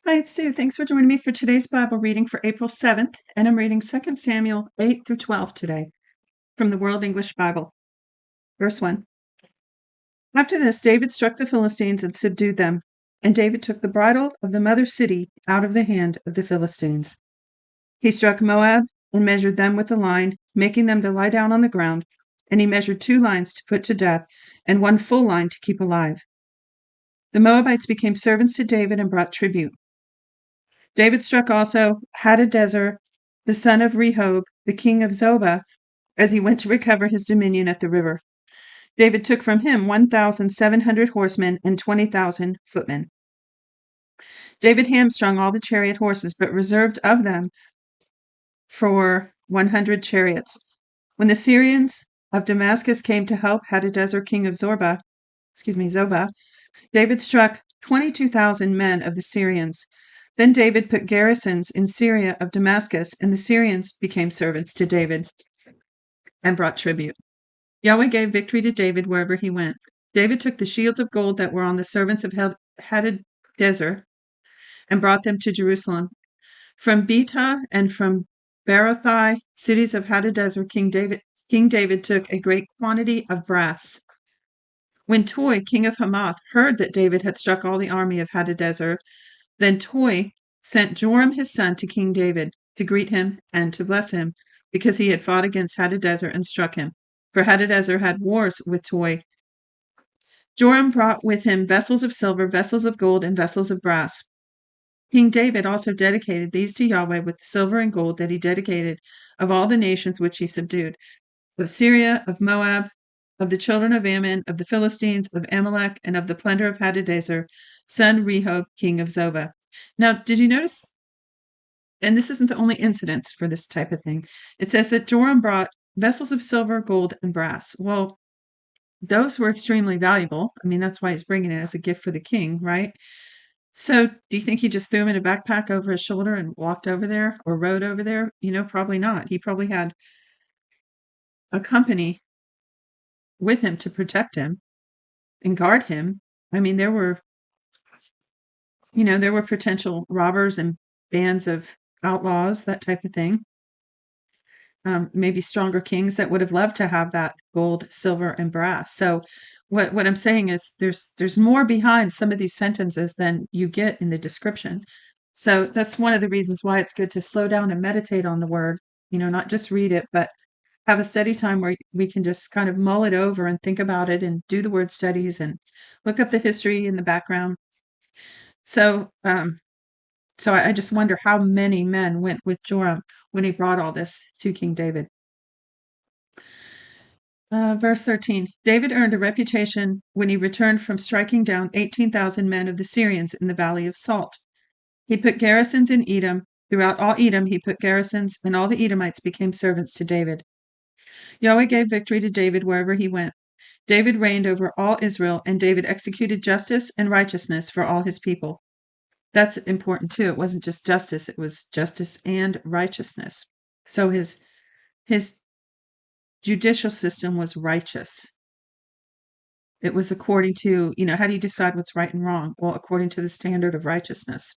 Hi, it's Sue. Thanks for joining me for today's Bible reading for April 7th, and I'm reading 2 Samuel 8 through 12 today from the World English Bible. Verse 1. After this, David struck the Philistines and subdued them, and David took the bridle of the mother city out of the hand of the Philistines. He struck Moab and measured them with a line, making them to lie down on the ground, and he measured 2 lines to put to death and 1 full line to keep alive. The Moabites became servants to David and brought tribute. David struck also Hadadezer, the son of Rehob, the king of Zobah, as he went to recover his dominion at the river. David took from him 1,700 horsemen and 20,000 footmen. David hamstrung all the chariot horses, but reserved of them for 100 chariots. When the Syrians of Damascus came to help Hadadezer, king of Zobah, David struck 22,000 men of the Syrians. Then David put garrisons in Syria of Damascus, and the Syrians became servants to David and brought tribute. Yahweh gave victory to David wherever he went. David took the shields of gold that were on the servants of Hadadezer and brought them to Jerusalem. From Betah and from Berothai, cities of Hadadezer, King David took a great quantity of brass. When Toi, king of Hamath, heard that David had struck all the army of Hadadezer, then Toi sent Joram his son to King David to greet him and to bless him, because he had fought against Hadadezer and struck him. For Hadadezer had wars with Toi. Joram brought with him vessels of silver, vessels of gold, and vessels of brass. King David also dedicated these to Yahweh with the silver and gold that he dedicated of all the nations which he subdued, of Syria, of Moab, of the children of Ammon, of the Philistines, of Amalek, and of the plunder of Hadadezer, son Rehob, king of Zobah. Now, did you notice, and this isn't the only incidence for this type of thing, it says that Joram brought vessels of silver, gold, and brass. Well, those were extremely valuable. I mean, that's why he's bringing it as a gift for the king, right? So do you think he just threw them in a backpack over his shoulder and walked over there or rode over there? Probably not. He probably had a company with him to protect him and guard him. I mean, there were potential robbers and bands of outlaws, that type of thing. Maybe stronger kings that would have loved to have that gold, silver, and brass. So what I'm saying is there's more behind some of these sentences than you get in the description. So that's one of the reasons why it's good to slow down and meditate on the word, not just read it, but have a study time where we can just kind of mull it over and think about it and do the word studies and look up the history in the background. So I just wonder how many men went with Joram when he brought all this to King David. Verse 13. David earned a reputation when he returned from striking down 18,000 men of the Syrians in the Valley of Salt. He put garrisons in Edom. Throughout all Edom he put garrisons, and all the Edomites became servants to David. Yahweh gave victory to David wherever he went. David reigned over all Israel, and David executed justice and righteousness for all his people. That's important too. It wasn't just justice, it was justice and righteousness. So his judicial system was righteous. It was according to, how do you decide what's right and wrong? Well, according to the standard of righteousness.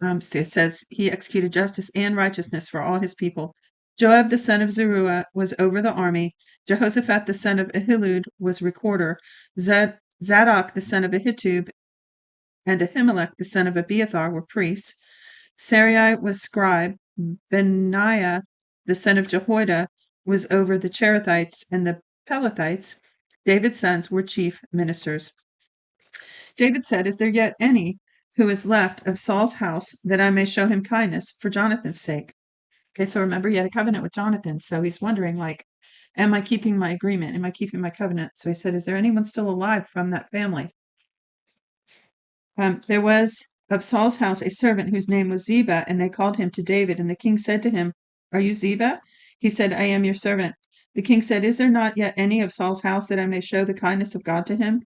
So it says he executed justice and righteousness for all his people. Joab the son of Zeruiah was over the army. Jehoshaphat the son of Ahilud was recorder. Zadok the son of Ahitub and Ahimelech the son of Abiathar were priests. Sarai was scribe. Benaiah the son of Jehoiada was over the Cherethites, and the Pelethites, David's sons, were chief ministers. David said, "Is there yet any who is left of Saul's house, that I may show him kindness for Jonathan's sake?" Okay, so remember, he had a covenant with Jonathan, so he's wondering, am I keeping my agreement? Am I keeping my covenant? So he said, "Is there anyone still alive from that family?" There was of Saul's house a servant whose name was Ziba, and they called him to David. And the king said to him, "Are you Ziba?" He said, "I am your servant." The king said, "Is there not yet any of Saul's house, that I may show the kindness of God to him?"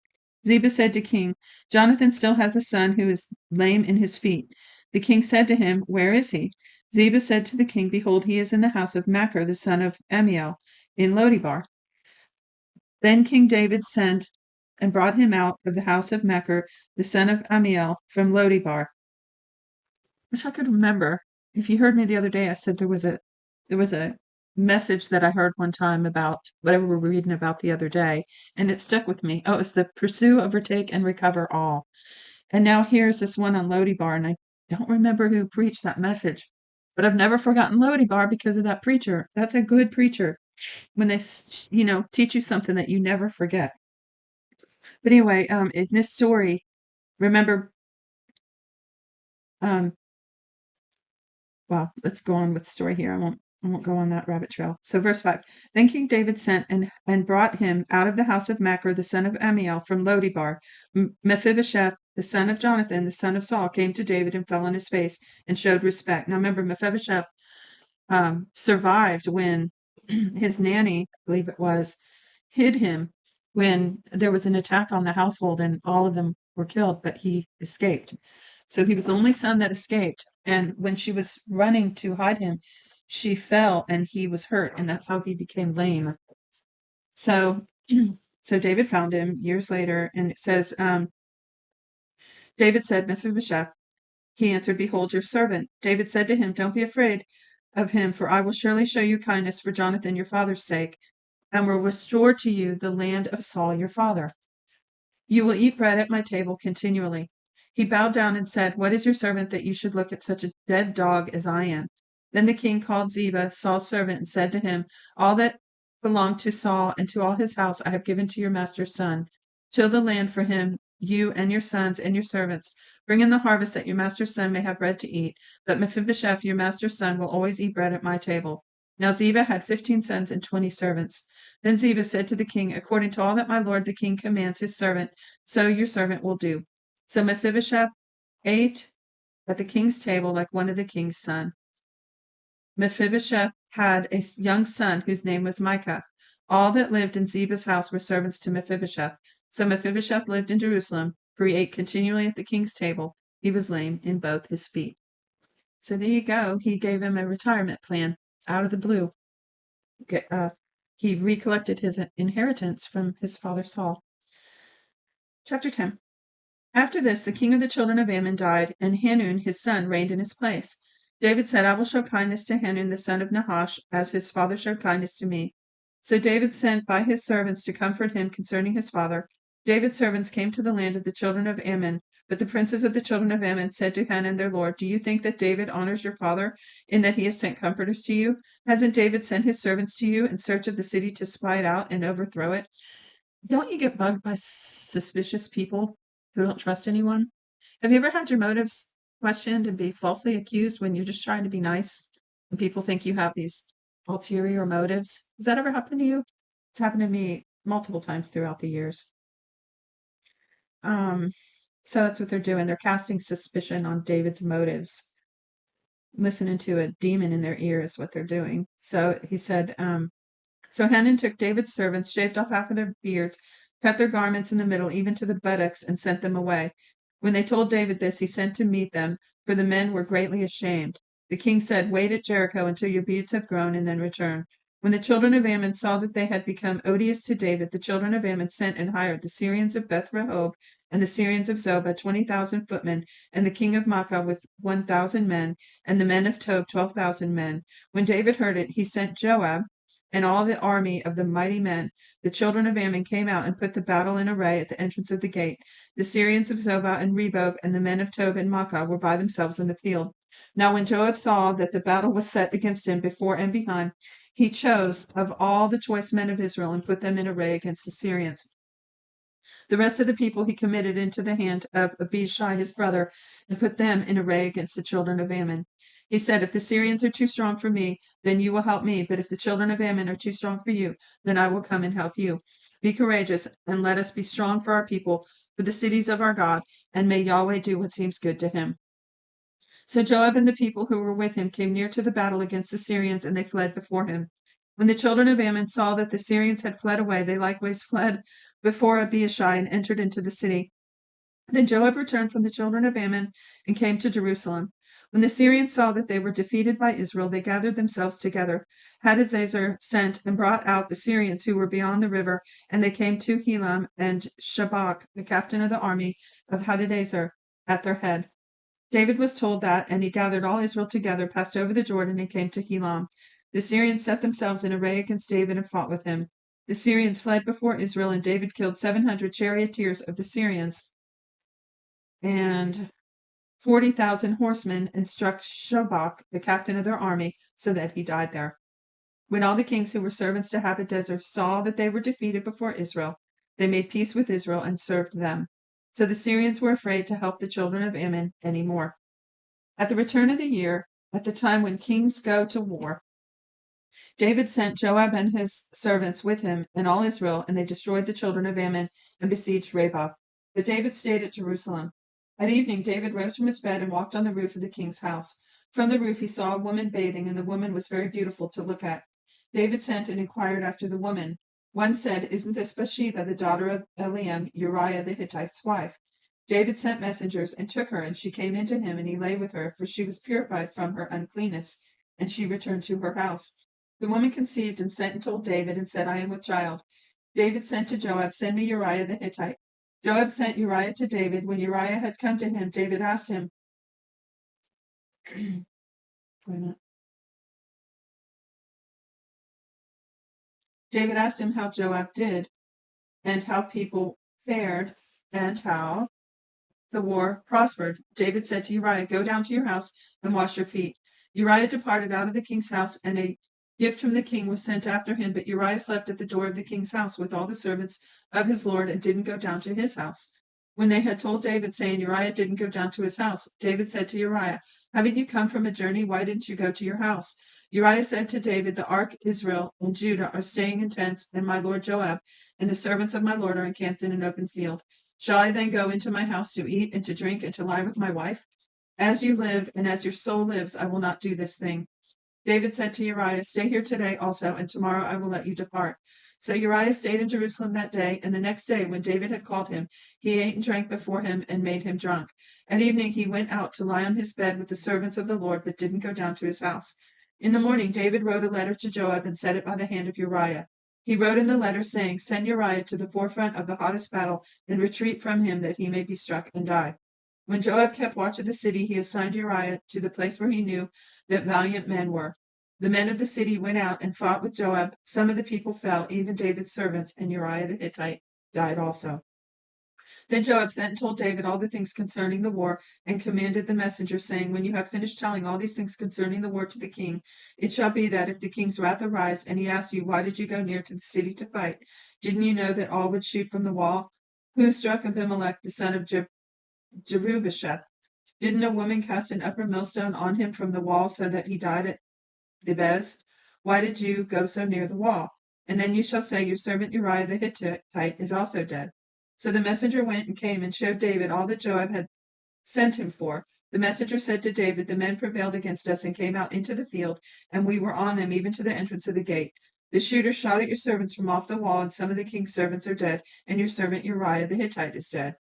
Ziba said to king, "Jonathan still has a son who is lame in his feet." The king said to him, "Where is he?" Ziba said to the king, "Behold, he is in the house of Machir, the son of Ammiel, in Lodebar." Then King David sent and brought him out of the house of Machir, the son of Ammiel, from Lodebar. wish I could remember. If you heard me the other day, I said there was a message that I heard one time about whatever we were reading about the other day, and it stuck with me. Oh, it was the pursue, overtake, and recover all. And now here's this one on Lodi Bar, and I don't remember who preached that message, but I've never forgotten Lodi Bar because of that preacher. That's a good preacher when they, teach you something that you never forget. But anyway, in this story, remember, um, well, let's go on with the story here. I won't go on that rabbit trail. So verse 5. Then King David sent and brought him out of the house of Machir, the son of Ammiel, from Lodibar. Mephibosheth, the son of Jonathan, the son of Saul, came to David and fell on his face and showed respect. Now remember, Mephibosheth survived when his nanny, I believe it was, hid him when there was an attack on the household and all of them were killed, but he escaped. So he was the only son that escaped. And when she was running to hide him, she fell and he was hurt, and that's how he became lame. So, so David found him years later, and it says, David said, Mephibosheth. He answered, Behold your servant. David said to him, Don't be afraid of him, for I will surely show you kindness for Jonathan your father's sake, and will restore to you the land of Saul your father. You will eat bread at my table continually. He bowed down and said, What is your servant that you should look at such a dead dog as I am? Then the king called Ziba, Saul's servant, and said to him, All that belonged to Saul and to all his house I have given to your master's son. Till the land for him, you and your sons and your servants. Bring in the harvest that your master's son may have bread to eat. But Mephibosheth, your master's son, will always eat bread at my table. Now Ziba had 15 sons and 20 servants. Then Ziba said to the king, According to all that my lord the king commands his servant, so your servant will do. So Mephibosheth ate at the king's table like one of the king's sons. Mephibosheth had a young son whose name was Micah. All that lived in Ziba's house were servants to Mephibosheth. So Mephibosheth lived in Jerusalem, for he ate continually at the king's table. He was lame in both his feet. So there you go. He gave him a retirement plan out of the blue. He recollected his inheritance from his father Saul. Chapter 10. After this, the king of the children of Ammon died, and Hanun his son reigned in his place. David said, I will show kindness to Hanun the son of Nahash, as his father showed kindness to me. So David sent by his servants to comfort him concerning his father. David's servants came to the land of the children of Ammon, but the princes of the children of Ammon said to Hanun their lord, Do you think that David honors your father in that he has sent comforters to you? Hasn't David sent his servants to you in search of the city to spy it out and overthrow it? Don't you get bugged by suspicious people who don't trust anyone? Have you ever had your motives questioned and be falsely accused when you're just trying to be nice and people think you have these ulterior motives? Has that ever happened to you? It's happened to me multiple times throughout the years. So that's what they're doing. They're casting suspicion on David's motives. Listening to a demon in their ear is what they're doing. So he said, So Hanun took David's servants, shaved off half of their beards, cut their garments in the middle, even to the buttocks, and sent them away. When they told David this, he sent to meet them, for the men were greatly ashamed. The king said, Wait at Jericho until your beards have grown, and then return. When the children of Ammon saw that they had become odious to David, the children of Ammon sent and hired the Syrians of Beth Rehob and the Syrians of Zobah 20,000 footmen, and the king of Maacah with 1,000 men, and the men of Tob 12,000 men. When David heard it, he sent Joab and all the army of the mighty men. The children of Ammon came out and put the battle in array at the entrance of the gate. The Syrians of Zobah and Rebob and the men of Tob and Maacah were by themselves in the field. Now when Joab saw that the battle was set against him before and behind, he chose of all the choice men of Israel and put them in array against the Syrians. The rest of the people he committed into the hand of Abishai his brother, and put them in array against the children of Ammon. He said, If the Syrians are too strong for me, then you will help me. But if the children of Ammon are too strong for you, then I will come and help you. Be courageous, and let us be strong for our people, for the cities of our God, and may Yahweh do what seems good to him. So Joab and the people who were with him came near to the battle against the Syrians, and they fled before him. When the children of Ammon saw that the Syrians had fled away, they likewise fled before Abishai and entered into the city. Then Joab returned from the children of Ammon and came to Jerusalem. When the Syrians saw that they were defeated by Israel, they gathered themselves together. Hadadezer sent and brought out the Syrians who were beyond the river, and they came to Helam and Shabach, the captain of the army of Hadadezer, at their head. David was told that, and he gathered all Israel together, passed over the Jordan, and came to Helam. The Syrians set themselves in array against David and fought with him. The Syrians fled before Israel, and David killed 700 charioteers of the Syrians and 40,000 horsemen, and struck Shobach, the captain of their army, so that he died there. When all the kings who were servants to Hadadezer saw that they were defeated before Israel, they made peace with Israel and served them. So the Syrians were afraid to help the children of Ammon any more. At the return of the year, at the time when kings go to war, David sent Joab and his servants with him and all Israel, and they destroyed the children of Ammon and besieged Rabbah. But David stayed at Jerusalem. At evening, David rose from his bed and walked on the roof of the king's house. From the roof, he saw a woman bathing, and the woman was very beautiful to look at. David sent and inquired after the woman. One said, "Isn't this Bathsheba, the daughter of Eliam, Uriah the Hittite's wife?" David sent messengers and took her, and she came into him, and he lay with her, for she was purified from her uncleanness, and she returned to her house. The woman conceived and sent and told David, and said, "I am with child." David sent to Joab, "Send me Uriah the Hittite." Joab sent Uriah to David. When Uriah had come to him, David asked him, David asked him how Joab did, and how people fared, and how the war prospered. David said to Uriah, "Go down to your house and wash your feet." Uriah departed out of the king's house, and a gift from the king was sent after him. But Uriah slept at the door of the king's house with all the servants of his lord, and didn't go down to his house. When they had told David, saying, "Uriah didn't go down to his house," David said to Uriah, "Haven't you come from a journey? Why didn't you go to your house?" Uriah said to David, "The ark, Israel, and Judah are staying in tents, and my lord Joab and the servants of my lord are encamped in an open field. Shall I then go into my house to eat and to drink and to lie with my wife? As you live, and as your soul lives, I will not do this thing." David said to Uriah, "Stay here today also, and tomorrow I will let you depart." So Uriah stayed in Jerusalem that day, and the next day, when David had called him, he ate and drank before him and made him drunk. At evening he went out to lie on his bed with the servants of the Lord, but didn't go down to his house. In the morning David wrote a letter to Joab and set it by the hand of Uriah. He wrote in the letter, saying, "Send Uriah to the forefront of the hottest battle, and retreat from him, that he may be struck and die." When Joab kept watch of the city, he assigned Uriah to the place where he knew that valiant men were. The men of the city went out and fought with Joab. Some of the people fell, even David's servants, and Uriah the Hittite died also. Then Joab sent and told David all the things concerning the war, and commanded the messenger, saying, "When you have finished telling all these things concerning the war to the king, it shall be that if the king's wrath arise, and he asks you, 'Why did you go near to the city to fight? Didn't you know that all would shoot from the wall? Who struck Abimelech, the son of Jerubasheth? Didn't a woman cast an upper millstone on him from the wall, so that he died at Davies? Why did you go so near the wall?' And then you shall say, 'Your servant Uriah the Hittite is also dead.'" So the messenger went and came and showed David all that Joab had sent him for. The messenger said to David, "The men prevailed against us and came out into the field, and we were on them even to the entrance of the gate. The shooters shot at your servants from off the wall, and some of the king's servants are dead, and your servant Uriah the Hittite is dead."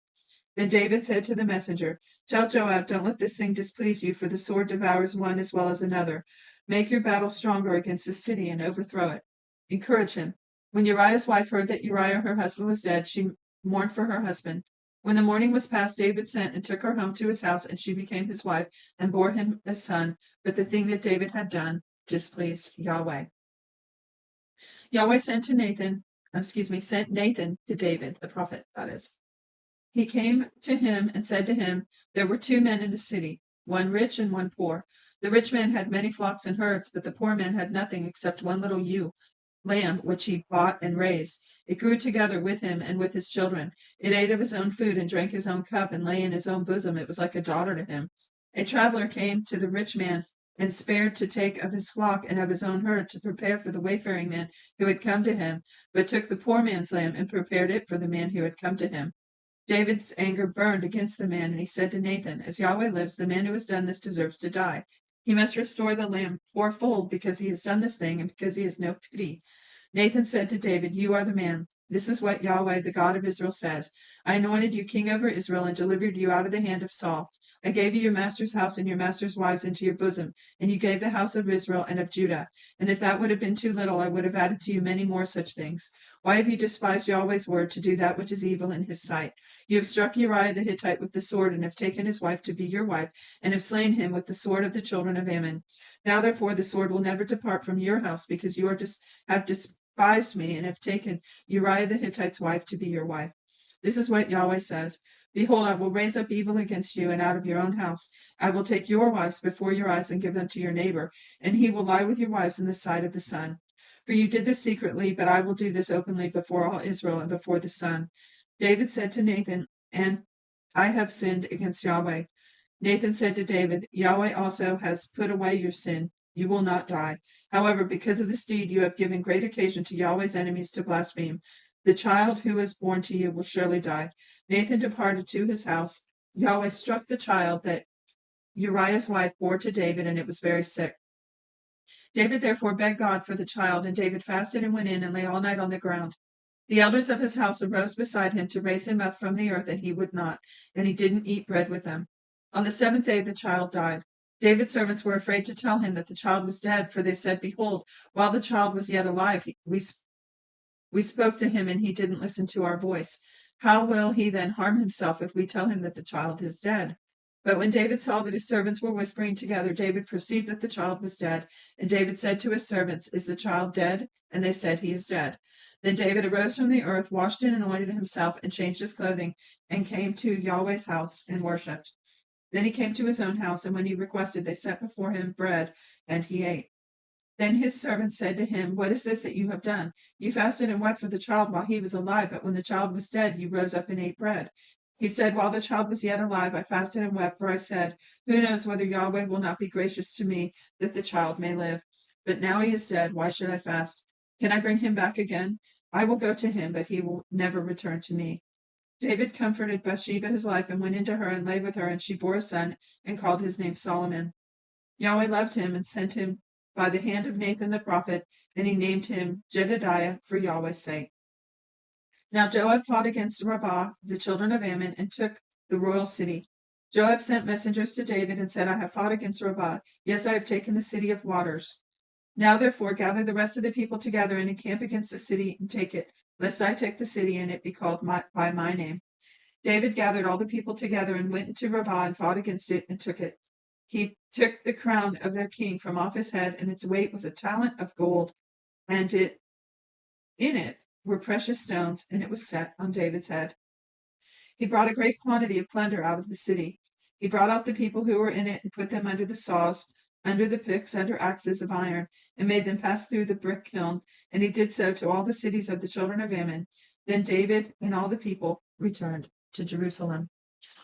Then David said to the messenger, "Tell Joab, don't let this thing displease you, for the sword devours one as well as another. Make your battle stronger against the city and overthrow it. Encourage him." When Uriah's wife heard that Uriah her husband was dead, she mourned for her husband. When the morning was past, David sent and took her home to his house, and she became his wife and bore him a son. But the thing that David had done displeased Yahweh. Yahweh sent Nathan to David, the prophet, that is. He came to him and said to him, "There were two men in the city, one rich and one poor. The rich man had many flocks and herds, but the poor man had nothing except one little ewe lamb, which he bought and raised. It grew together with him and with his children. It ate of his own food and drank his own cup and lay in his own bosom. It was like a daughter to him. A traveler came to the rich man and spared to take of his flock and of his own herd to prepare for the wayfaring man who had come to him, but took the poor man's lamb and prepared it for the man who had come to him." David's anger burned against the man, and he said to Nathan, "As Yahweh lives, the man who has done this deserves to die. He must restore the lamb fourfold, because he has done this thing and because he has no pity." Nathan said to David, "You are the man. This is what Yahweh, the God of Israel, says. I anointed you king over Israel and delivered you out of the hand of Saul. I gave you your master's house and your master's wives into your bosom, and you gave the house of Israel and of Judah. And if that would have been too little, I would have added to you many more such things. Why have you despised Yahweh's word to do that which is evil in his sight? You have struck Uriah the Hittite with the sword, and have taken his wife to be your wife, and have slain him with the sword of the children of Ammon. Now therefore the sword will never depart from your house, because you have despised me, and have taken Uriah the Hittite's wife to be your wife. This is what Yahweh says. Behold, I will raise up evil against you, and out of your own house I will take your wives before your eyes and give them to your neighbor, and he will lie with your wives in the sight of the sun. For you did this secretly, but I will do this openly before all Israel and before the sun. David said to Nathan, and I have sinned against Yahweh. Nathan said to David, Yahweh also has put away your sin. You will not die. However, because of this deed, you have given great occasion to Yahweh's enemies to blaspheme. The child who is born to you will surely die. Nathan departed to his house. Yahweh struck the child that Uriah's wife bore to David, and it was very sick. David therefore begged God for the child, and David fasted and went in and lay all night on the ground. The elders of his house arose beside him to raise him up from the earth, and he would not, and he didn't eat bread with them. On the seventh day the child died. David's servants were afraid to tell him that the child was dead, for they said, Behold, while the child was yet alive, we spoke to him, and he didn't listen to our voice. How will he then harm himself if we tell him that the child is dead? But when David saw that his servants were whispering together, David perceived that the child was dead. And David said to his servants, Is the child dead? And they said, He is dead. Then David arose from the earth, washed and anointed himself, and changed his clothing, and came to Yahweh's house and worshipped. Then he came to his own house, and when he requested, they set before him bread, and he ate. Then his servants said to him, What is this that you have done? You fasted and wept for the child while he was alive, but when the child was dead, you rose up and ate bread. He said, While the child was yet alive, I fasted and wept, for I said, Who knows whether Yahweh will not be gracious to me, that the child may live? But now he is dead. Why should I fast? Can I bring him back again? I will go to him, but he will never return to me. David comforted Bathsheba his wife, and went into her and lay with her, and she bore a son, and called his name Solomon. Yahweh loved him and sent him by the hand of Nathan the prophet, and he named him Jedediah for Yahweh's sake. Now Joab fought against Rabbah, the children of Ammon, and took the royal city. Joab sent messengers to David and said, I have fought against Rabbah. Yes, I have taken the city of waters. Now therefore gather the rest of the people together and encamp against the city and take it, lest I take the city and it be called by my name. David gathered all the people together and went into Rabbah and fought against it and took it. He took the crown of their king from off his head, and its weight was a talent of gold, and in it were precious stones, and it was set on David's head. He brought a great quantity of plunder out of the city. He brought out the people who were in it and put them under the saws, under the picks, under axes of iron, and made them pass through the brick kiln, and he did so to all the cities of the children of Ammon. Then David and all the people returned to Jerusalem.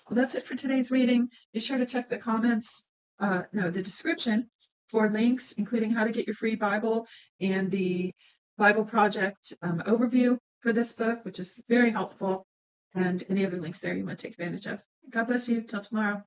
Well, that's it for today's reading. Be sure to check the description for links, including how to get your free Bible and the Bible Project overview for this book, which is very helpful, and any other links there you want to take advantage of. God bless you. Till tomorrow.